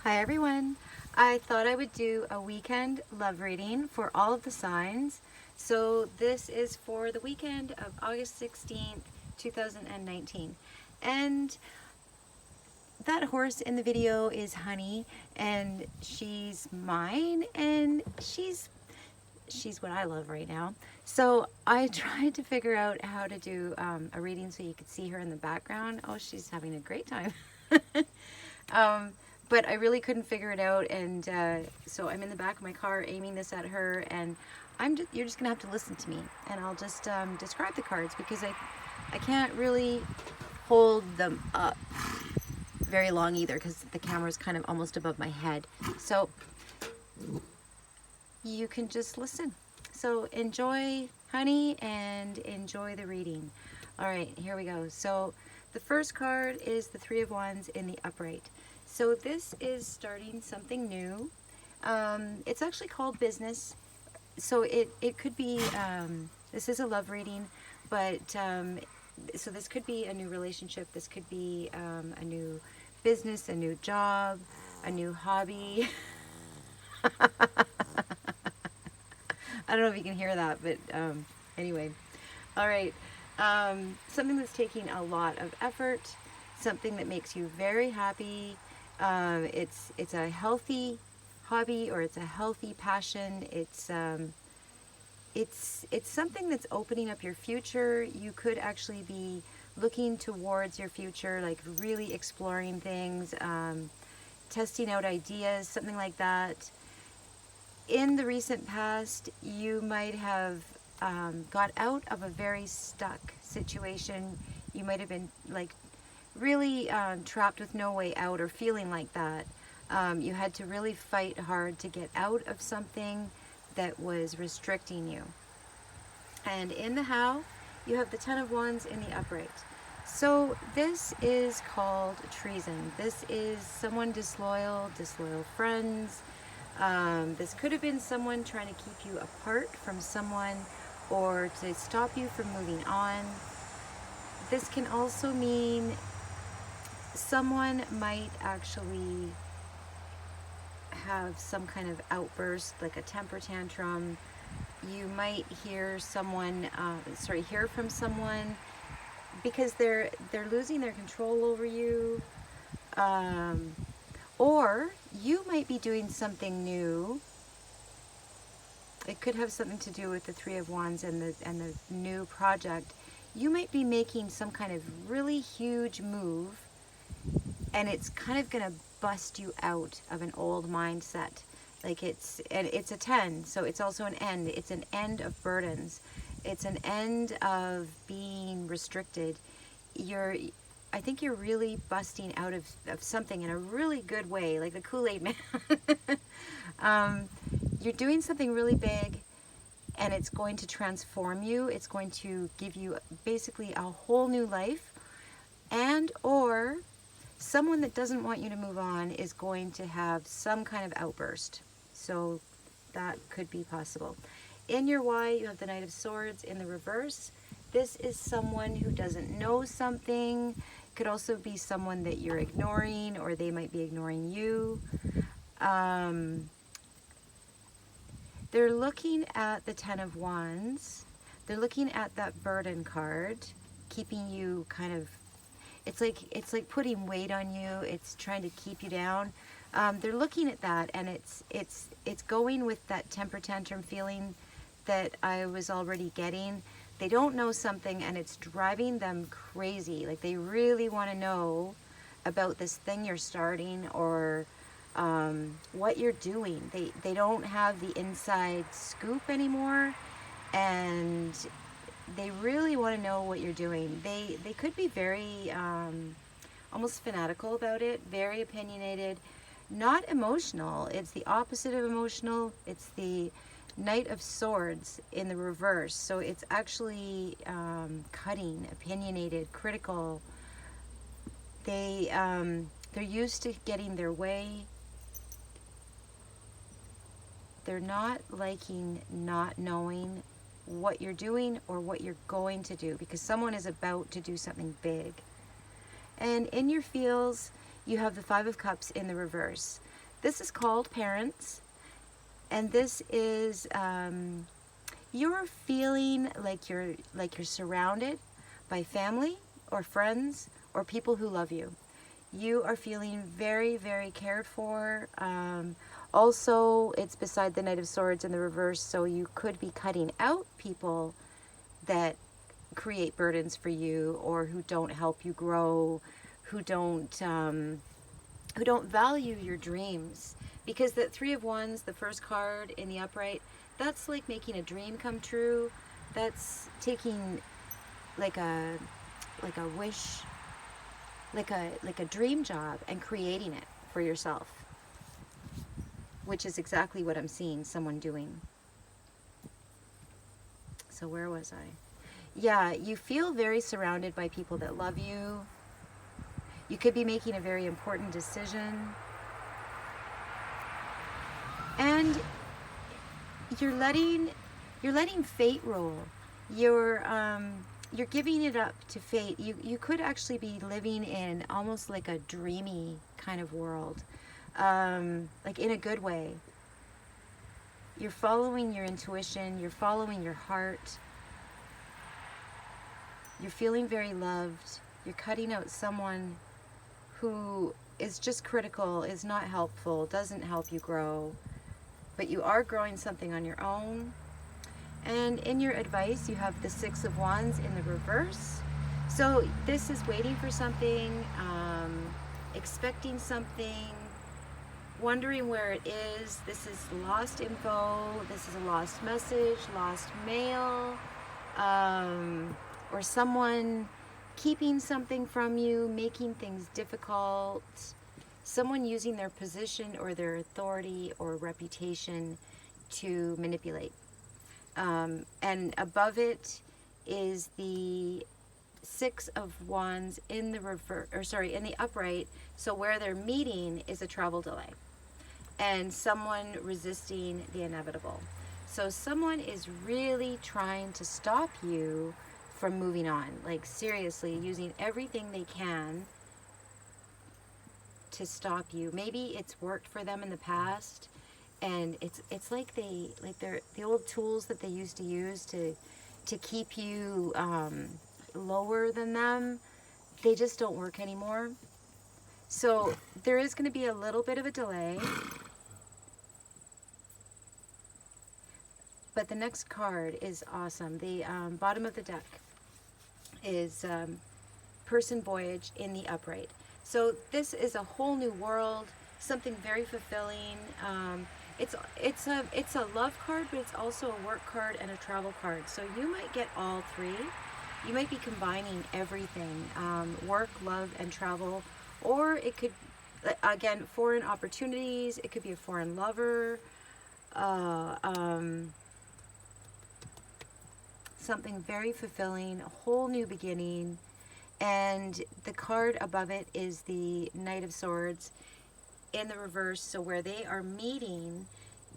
Hi everyone. I thought I would do a weekend love reading for all of the signs. So this is for the weekend of August 16th, 2019. And that horse in the video is Honey, and she's mine, and she's what I love right now. So I tried to figure out how to do a reading so you could see her in the background. Oh, she's having a great time. um, but I really couldn't figure it out, and so I'm in the back of my car aiming this at her, and you're just gonna have to listen to me, and I'll just describe the cards because I can't really hold them up very long either because the camera's kind of almost above my head. So you can just listen. So enjoy, Honey, and enjoy the reading. All right, here we go. So the first card is the Three of Wands in the upright. So this is starting something new. It's actually called business. So it could be, this is a love reading, but so this could be a new relationship. This could be a new business, a new job, a new hobby. I don't know if you can hear that, but anyway. All right. Something that's taking a lot of effort, something that makes you very happy. It's a healthy hobby, or it's a healthy passion. It's something that's opening up your future. You could actually be looking towards your future, like really exploring things, testing out ideas, something like that. In the recent past, you might have got out of a very stuck situation. You might have been like really trapped with no way out, or feeling like that. You had to really fight hard to get out of something that was restricting you. And in the how, you have the Ten of Wands in the upright. So this is called treason. This is someone disloyal friends. This could have been someone trying to keep you apart from someone, or to stop you from moving on. This can also mean someone might actually have some kind of outburst, like a temper tantrum. You might hear hear from someone because they're losing their control over you. Or you might be doing something new. It could have something to do with the Three of Wands and the new project. You might be making some kind of really huge move, and it's kind of going to bust you out of an old mindset. Like it's a 10, so it's also an end. It's an end of burdens. It's an end of being restricted. I think you're really busting out of something in a really good way, like the Kool-Aid Man. You're doing something really big, and it's going to transform you. It's going to give you basically a whole new life. And or someone that doesn't want you to move on is going to have some kind of outburst. So that could be possible. In your why, you have the Knight of Swords in the reverse. This is someone who doesn't know something. Could also be someone that you're ignoring, or they might be ignoring you. They're looking at the Ten of Wands. They're looking at that burden card, keeping you kind of, it's like putting weight on you. It's trying to keep you down. They're looking at that, and it's going with that temper tantrum feeling that I was already getting. They don't know something, and it's driving them crazy. Like they really want to know about this thing you're starting, or what you're doing. They don't have the inside scoop anymore, and they really want to know what you're doing. They could be very almost fanatical about it, very opinionated, not emotional. It's the opposite of emotional. It's the Knight of Swords in the reverse. So it's actually cutting, opinionated, critical. They're used to getting their way. They're not liking not knowing what you're doing or what you're going to do, because someone is about to do something big. And in your feels, you have the Five of Cups in the reverse. This is called Parents, and this is you're feeling like you're surrounded by family or friends or people who love you. You are feeling very, very cared for. Also, it's beside the Knight of Swords in the reverse, so you could be cutting out people that create burdens for you or who don't help you grow, who don't value your dreams. Because the Three of Wands, the first card in the upright, that's like making a dream come true. That's taking like a wish, like a dream job and creating it for yourself, which is exactly what I'm seeing someone doing. So where was I? Yeah, you feel very surrounded by people that love you. You could be making a very important decision. And you're letting fate rule. You're giving it up to fate. You could actually be living in almost like a dreamy kind of world, like in a good way. You're following your intuition. You're following your heart. You're feeling very loved. You're cutting out someone who is just critical, is not helpful, doesn't help you grow. But you are growing something on your own. And in your advice, you have the Six of Wands in the reverse. So this is waiting for something, expecting something, wondering where it is. This is lost info. This is a lost message, lost mail, or someone keeping something from you, making things difficult. Someone using their position or their authority or reputation to manipulate. And above it is the Six of Wands in the in the upright. So where they're meeting is a travel delay and someone resisting the inevitable. So someone is really trying to stop you from moving on, like seriously using everything they can to stop you. Maybe it's worked for them in the past, and it's like they're the old tools that they used to use to keep you lower than them. They just don't work anymore. So there is going to be a little bit of a delay. But the next card is awesome. The bottom of the deck is Person Voyage in the upright. So this is a whole new world, something very fulfilling. It's a love card, but it's also a work card and a travel card. So you might get all three. You might be combining everything, work, love, and travel. Or it could, again, foreign opportunities. It could be a foreign lover. Something very fulfilling, a whole new beginning. And the card above it is the Knight of Swords in the reverse. So where they are meeting,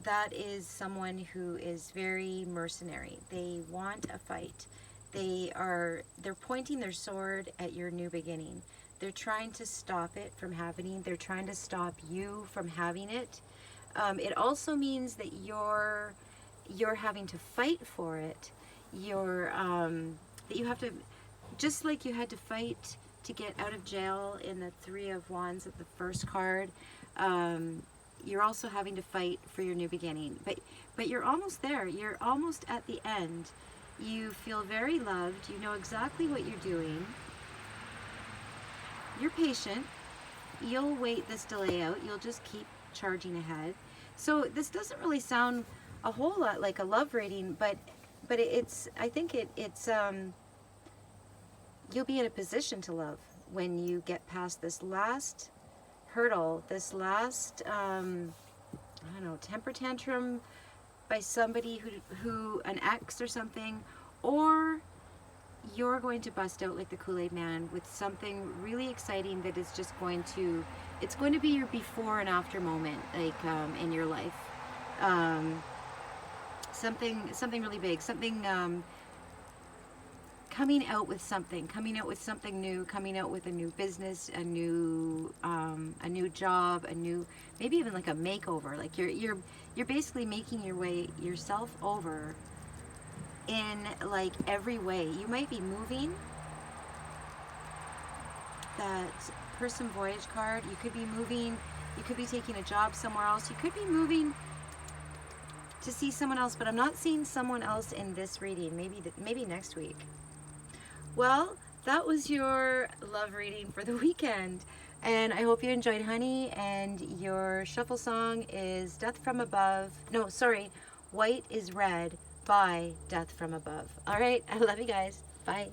that is someone who is very mercenary. They want a fight. They're pointing their sword at your new beginning. They're trying to stop it from happening. They're trying to stop you from having it. It also means that you're having to fight for it. That you have to, just like you had to fight to get out of jail in the Three of Wands at the first card, you're also having to fight for your new beginning. But you're almost there. You're almost at the end. You feel very loved. You know exactly what you're doing. You're patient. You'll wait this delay out. You'll just keep charging ahead. So this doesn't really sound a whole lot like a love reading, but I think it's you'll be in a position to love when you get past this last hurdle, this last I don't know, temper tantrum by somebody who an ex or something, or you're going to bust out like the Kool-Aid Man with something really exciting that is just it's going to be your before and after moment, like in your life. Something really big, something coming out with something new, coming out with a new business, a new job, maybe even like a makeover. Like you're basically making yourself over in like every way. You might be moving. That person voyage card, you could be moving, you could be taking a job somewhere else, you could be moving to see someone else, but I'm not seeing someone else in this reading. Maybe next week. Well, that was your love reading for the weekend, and I hope you enjoyed, honey. And your shuffle song is Death from Above. No, sorry, White is Red by Death from Above. All right, I love you guys. Bye.